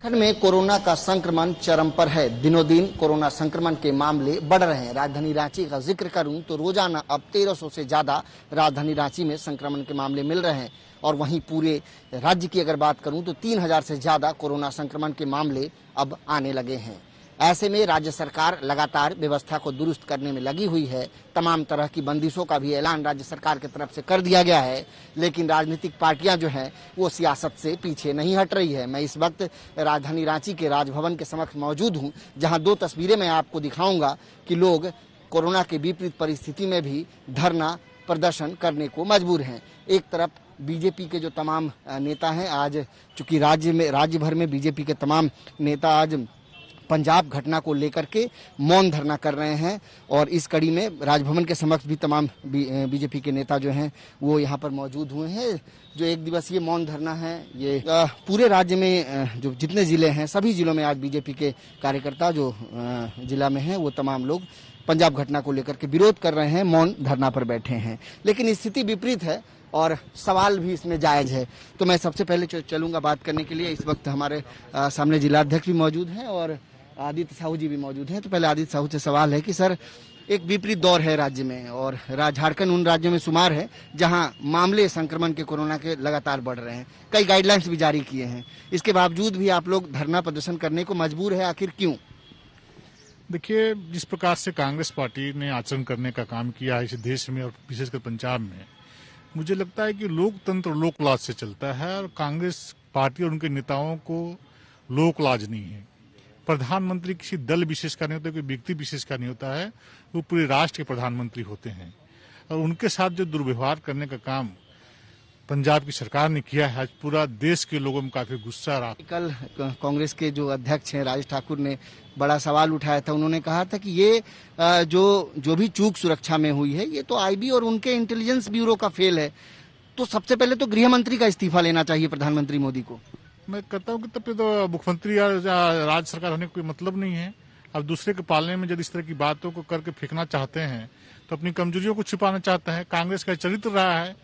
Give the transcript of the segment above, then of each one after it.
झारखंड में कोरोना का संक्रमण चरम पर है। दिनों दिन कोरोना संक्रमण के मामले बढ़ रहे हैं। राजधानी रांची का जिक्र करूं तो रोजाना अब 1300 से ज्यादा राजधानी रांची में संक्रमण के मामले मिल रहे हैं और वहीं पूरे राज्य की अगर बात करूं तो 3000 से ज्यादा कोरोना संक्रमण के मामले अब आने लगे हैं। ऐसे में राज्य सरकार लगातार व्यवस्था को दुरुस्त करने में लगी हुई है। तमाम तरह की बंदिशों का भी ऐलान राज्य सरकार की तरफ से कर दिया गया है, लेकिन राजनीतिक पार्टियां जो हैं वो सियासत से पीछे नहीं हट रही है। मैं इस वक्त राजधानी रांची के राजभवन के समक्ष मौजूद हूं, जहां दो तस्वीरें मैं आपको दिखाऊंगा कि लोग कोरोना के विपरीत परिस्थिति में भी धरना प्रदर्शन करने को मजबूर हैं। एक तरफ बीजेपी के जो तमाम नेता हैं, आज चूंकि राज्य भर में बीजेपी के तमाम नेता आज पंजाब घटना को लेकर के मौन धरना कर रहे हैं और इस कड़ी में राजभवन के समक्ष भी तमाम बीजेपी के नेता जो हैं वो यहाँ पर मौजूद हुए हैं। जो एक दिवसीय मौन धरना है, ये पूरे राज्य में जो जितने जिले हैं सभी जिलों में आज बीजेपी के कार्यकर्ता जो जिला में हैं वो तमाम लोग पंजाब घटना को लेकर के विरोध कर रहे हैं, मौन धरना पर बैठे हैं। लेकिन स्थिति विपरीत है और सवाल भी इसमें जायज है। तो मैं सबसे पहले चलूंगा बात करने के लिए। इस वक्त हमारे सामने जिलाध्यक्ष भी मौजूद हैं और आदित्य साहू जी भी मौजूद हैं। तो पहले आदित्य साहू से सवाल है कि सर, एक विपरीत दौर है राज्य में और झारखंड उन राज्यों में शुमार है जहां मामले संक्रमण के कोरोना के लगातार बढ़ रहे हैं। कई गाइडलाइंस भी जारी किए हैं, इसके बावजूद भी आप लोग धरना प्रदर्शन करने को मजबूर है। आखिर क्यों? देखिए, जिस प्रकार से कांग्रेस पार्टी ने आचरण करने का काम किया है इस देश में और विशेषकर पंजाब में, मुझे लगता है कि लोकतंत्र लोकलाज से चलता है और कांग्रेस पार्टी और उनके नेताओं को लोकलाज नहीं है। प्रधानमंत्री किसी दल विशेष का नहीं होता, कोई व्यक्ति विशेष का नहीं होता है, वो पूरे राष्ट्र के प्रधानमंत्री होते हैं और उनके साथ जो दुर्व्यवहार करने का काम पंजाब की सरकार ने किया है, आज पूरा देश के लोगों में काफी गुस्सा रहा। कल कांग्रेस के जो अध्यक्ष हैं राज ठाकुर ने बड़ा सवाल उठाया था। उन्होंने कहा था कि ये जो भी चूक सुरक्षा में हुई है ये तो आईबी और उनके इंटेलिजेंस ब्यूरो का फेल है। तो सबसे पहले तो गृह मंत्री का इस्तीफा लेना चाहिए प्रधानमंत्री मोदी को। मैं कहता हूँ कि तब तो मुख्यमंत्री या राज्य सरकार होने का कोई मतलब नहीं है। अब दूसरे के पालने में जब इस तरह की बातों को करके फेंकना चाहते हैं तो अपनी कमजोरियों को छिपाना चाहते हैं। कांग्रेस का चरित्र रहा है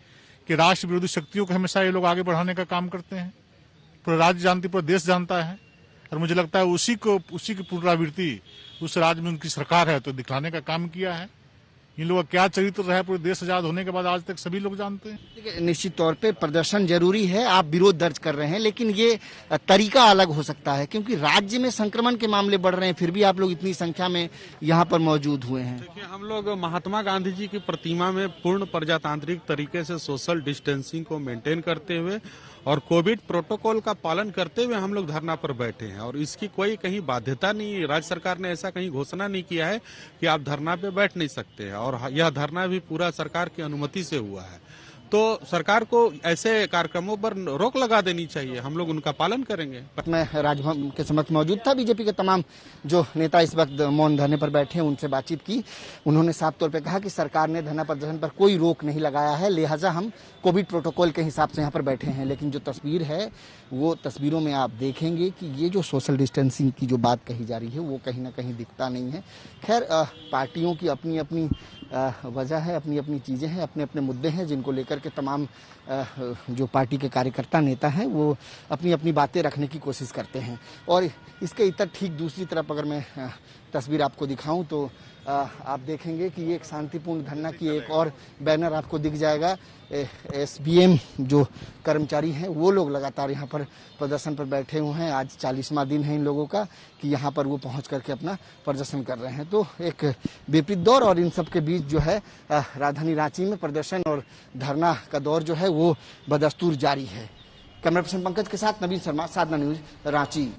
कि राष्ट्र विरोधी शक्तियों को हमेशा ये लोग आगे बढ़ाने का काम करते हैं। पूरा राज्य जानती, पूरा देश जानता है और मुझे लगता है उसी की पुनरावृत्ति उस राज्य में उनकी सरकार है तो दिखलाने का काम किया है। इन लोगों का क्या चरित्र रहा है पूरे देश आजाद होने के बाद आज तक सभी लोग जानते हैं। देखिए, निश्चित तौर पे प्रदर्शन जरूरी है, आप विरोध दर्ज कर रहे हैं, लेकिन ये तरीका अलग हो सकता है क्योंकि राज्य में संक्रमण के मामले बढ़ रहे हैं, फिर भी आप लोग इतनी संख्या में यहाँ पर मौजूद हुए हैं। देखिए, हम लोग महात्मा गांधी जी की प्रतिमा में पूर्ण प्रजातांत्रिक तरीके से सोशल डिस्टेंसिंग को मेंटेन करते हुए और कोविड प्रोटोकॉल का पालन करते हुए हम लोग धरना पर बैठे हैं और इसकी कोई कहीं बाध्यता नहीं, राज्य सरकार ने ऐसा कहीं घोषणा नहीं किया है कि आप धरना पे बैठ नहीं सकते हैं और यह धरना भी पूरा सरकार की अनुमति से हुआ है। तो सरकार को ऐसे कार्यक्रमों पर रोक लगा देनी चाहिए, हम लोग उनका पालन करेंगे। मैं राजभवन के समक्ष मौजूद था, बीजेपी के तमाम जो नेता इस वक्त मौन धरने पर बैठे हैं उनसे बातचीत की। उन्होंने साफ तौर पे कहा कि सरकार ने धरना प्रदर्शन पर कोई रोक नहीं लगाया है, लिहाजा हम कोविड प्रोटोकॉल के हिसाब से यहाँ पर बैठे हैं। लेकिन जो तस्वीर है वो तस्वीरों में आप देखेंगे कि ये जो सोशल डिस्टेंसिंग की जो बात कही जा रही है वो कहीं ना कहीं दिखता नहीं है। खैर, पार्टियों की अपनी अपनी वजह है, अपनी अपनी चीज़ें हैं, अपने अपने मुद्दे हैं जिनको लेकर के तमाम जो पार्टी के कार्यकर्ता नेता हैं वो अपनी अपनी बातें रखने की कोशिश करते हैं। और इसके इतर ठीक दूसरी तरफ अगर मैं तस्वीर आपको दिखाऊं तो आप देखेंगे कि ये एक शांतिपूर्ण धरना की एक और बैनर आपको दिख जाएगा। एसबीएम जो कर्मचारी हैं वो लोग लगातार यहाँ पर प्रदर्शन पर बैठे हुए हैं। आज 40वां दिन है इन लोगों का कि यहाँ पर वो पहुँच करके अपना प्रदर्शन कर रहे हैं। तो एक विपरीत दौर और इन सब के बीच जो है राजधानी रांची में प्रदर्शन और धरना का दौर जो है वो बदस्तूर जारी है। कैमरा पर्सन पंकज के साथ नवीन शर्मा, साधना न्यूज, रांची।